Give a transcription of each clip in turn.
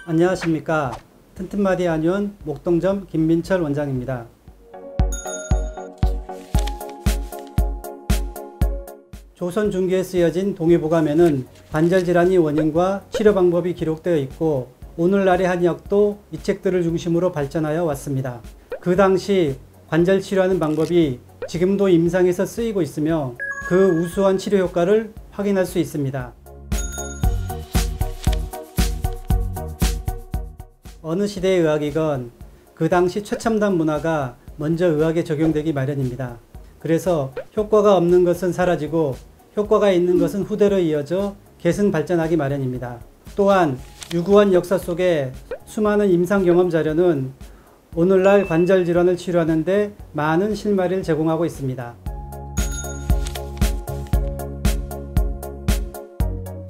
안녕하십니까. 튼튼마디 한의원 목동점 김민철 원장입니다. 조선 중기에 쓰여진 동의보감에는 관절질환의 원인과 치료 방법이 기록되어 있고 오늘날의 한의학도 이 책들을 중심으로 발전하여 왔습니다. 그 당시 관절 치료하는 방법이 지금도 임상에서 쓰이고 있으며 그 우수한 치료 효과를 확인할 수 있습니다. 어느 시대의 의학이건 그 당시 최첨단 문화가 먼저 의학에 적용되기 마련입니다. 그래서 효과가 없는 것은 사라지고 효과가 있는 것은 후대로 이어져 계승 발전하기 마련입니다. 또한 유구한 역사 속에 수많은 임상 경험 자료는 오늘날 관절 질환을 치료하는 데 많은 실마리를 제공하고 있습니다.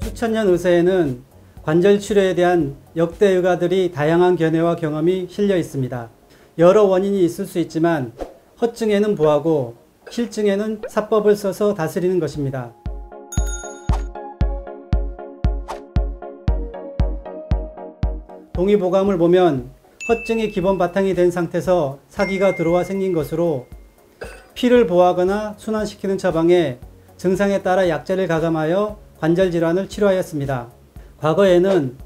수천 년 의사에는 관절 치료에 대한 역대 의가들이 다양한 견해와 경험이 실려 있습니다. 여러 원인이 있을 수 있지만 허증에는 부하고 실증에는 사법을 써서 다스리는 것입니다. 동의보감을 보면 허증이 기본 바탕이 된 상태에서 사기가 들어와 생긴 것으로 피를 보호하거나 순환시키는 처방에 증상에 따라 약제를 가감하여 관절 질환을 치료하였습니다. 과거에는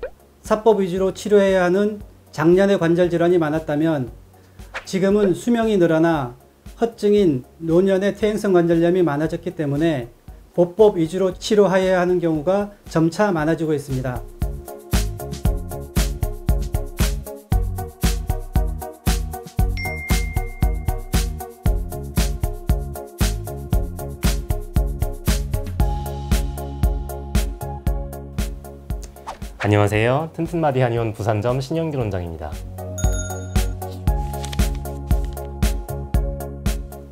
사법 위주로 치료해야 하는 장년의 관절 질환이 많았다면 지금은 수명이 늘어나 허증인 노년의 퇴행성 관절염이 많아졌기 때문에 보법 위주로 치료해야 하는 경우가 점차 많아지고 있습니다. 안녕하세요. 튼튼마디 한의원 부산점 신영길 원장입니다.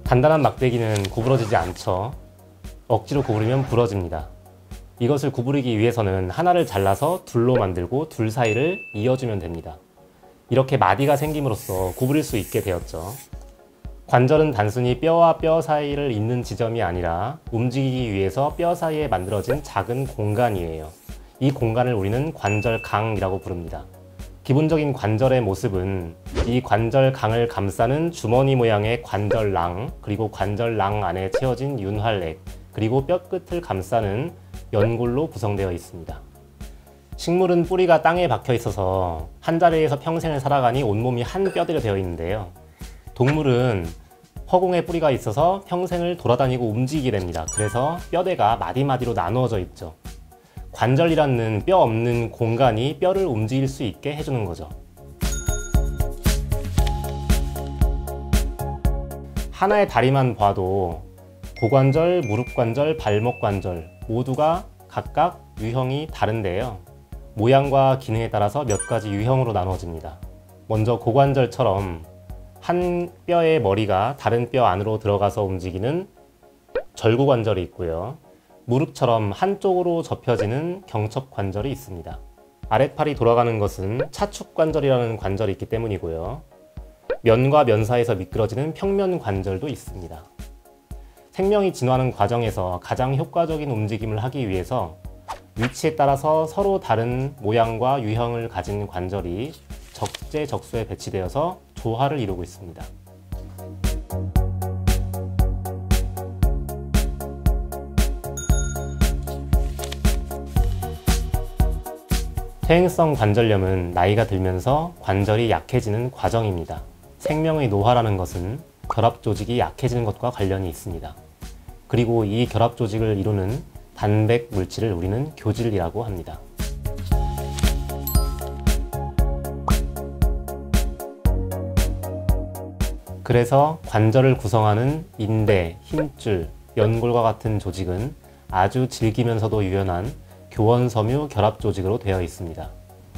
단단한 막대기는 구부러지지 않죠. 억지로 구부리면 부러집니다. 이것을 구부리기 위해서는 하나를 잘라서 둘로 만들고 둘 사이를 이어주면 됩니다. 이렇게 마디가 생김으로써 구부릴 수 있게 되었죠. 관절은 단순히 뼈와 뼈 사이를 잇는 지점이 아니라 움직이기 위해서 뼈 사이에 만들어진 작은 공간이에요. 이 공간을 우리는 관절강이라고 부릅니다. 기본적인 관절의 모습은 이 관절강을 감싸는 주머니 모양의 관절낭, 그리고 관절낭 안에 채워진 윤활액, 그리고 뼈끝을 감싸는 연골로 구성되어 있습니다. 식물은 뿌리가 땅에 박혀 있어서 한 자리에서 평생을 살아가니 온몸이 한 뼈대로 되어 있는데요. 동물은 허공에 뿌리가 있어서 평생을 돌아다니고 움직이게 됩니다. 그래서 뼈대가 마디마디로 나누어져 있죠. 관절이라는 뼈 없는 공간이 뼈를 움직일 수 있게 해주는 거죠. 하나의 다리만 봐도 고관절, 무릎관절, 발목관절 모두가 각각 유형이 다른데요. 모양과 기능에 따라서 몇 가지 유형으로 나눠집니다. 먼저 고관절처럼 한 뼈의 머리가 다른 뼈 안으로 들어가서 움직이는 절구관절이 있고요. 무릎처럼 한쪽으로 접혀지는 경첩관절이 있습니다. 아랫팔이 돌아가는 것은 차축관절이라는 관절이 있기 때문이고요. 면과 면 사이에서 미끄러지는 평면관절도 있습니다. 생명이 진화하는 과정에서 가장 효과적인 움직임을 하기 위해서 위치에 따라서 서로 다른 모양과 유형을 가진 관절이 적재적소에 배치되어서 조화를 이루고 있습니다. 퇴행성 관절염은 나이가 들면서 관절이 약해지는 과정입니다. 생명의 노화라는 것은 결합 조직이 약해지는 것과 관련이 있습니다. 그리고 이 결합 조직을 이루는 단백 물질을 우리는 교질이라고 합니다. 그래서 관절을 구성하는 인대, 힘줄, 연골과 같은 조직은 아주 질기면서도 유연한 교원섬유 결합 조직으로 되어 있습니다.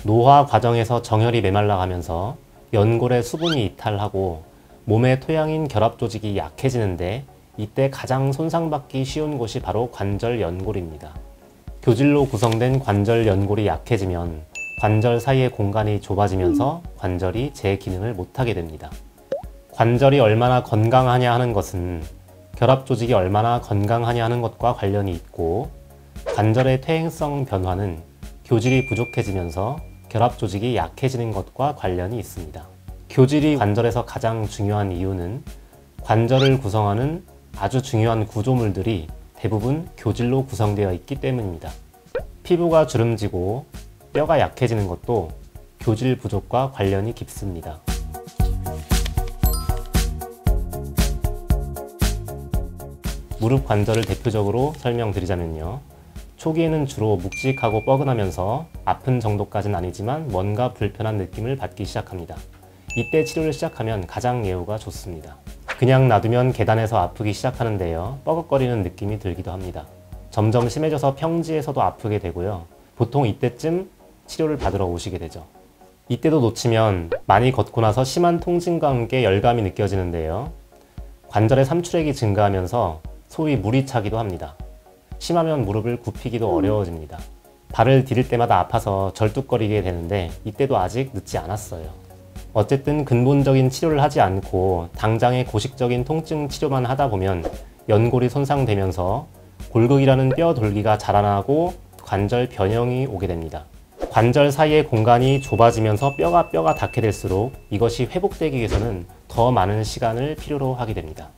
노화 과정에서 정혈이 메말라가면서 연골의 수분이 이탈하고 몸의 토양인 결합 조직이 약해지는데 이때 가장 손상받기 쉬운 곳이 바로 관절 연골입니다. 교질로 구성된 관절 연골이 약해지면 관절 사이의 공간이 좁아지면서 관절이 제 기능을 못하게 됩니다. 관절이 얼마나 건강하냐 하는 것은 결합 조직이 얼마나 건강하냐 하는 것과 관련이 있고 관절의 퇴행성 변화는 교질이 부족해지면서 결합 조직이 약해지는 것과 관련이 있습니다. 교질이 관절에서 가장 중요한 이유는 관절을 구성하는 아주 중요한 구조물들이 대부분 교질로 구성되어 있기 때문입니다. 피부가 주름지고 뼈가 약해지는 것도 교질 부족과 관련이 깊습니다. 무릎 관절을 대표적으로 설명드리자면요. 초기에는 주로 묵직하고 뻐근하면서 아픈 정도까지는 아니지만 뭔가 불편한 느낌을 받기 시작합니다. 이때 치료를 시작하면 가장 예후가 좋습니다. 그냥 놔두면 계단에서 아프기 시작하는데요. 뻐걱거리는 느낌이 들기도 합니다. 점점 심해져서 평지에서도 아프게 되고요. 보통 이때쯤 치료를 받으러 오시게 되죠. 이때도 놓치면 많이 걷고 나서 심한 통증과 함께 열감이 느껴지는데요. 관절의 삼출액이 증가하면서 소위 물이 차기도 합니다. 심하면 무릎을 굽히기도 어려워집니다. 발을 디딜 때마다 아파서 절뚝거리게 되는데 이때도 아직 늦지 않았어요. 어쨌든 근본적인 치료를 하지 않고 당장의 고식적인 통증 치료만 하다 보면 연골이 손상되면서 골극이라는 뼈 돌기가 자라나고 관절 변형이 오게 됩니다. 관절 사이의 공간이 좁아지면서 뼈가 닿게 될수록 이것이 회복되기 위해서는 더 많은 시간을 필요로 하게 됩니다.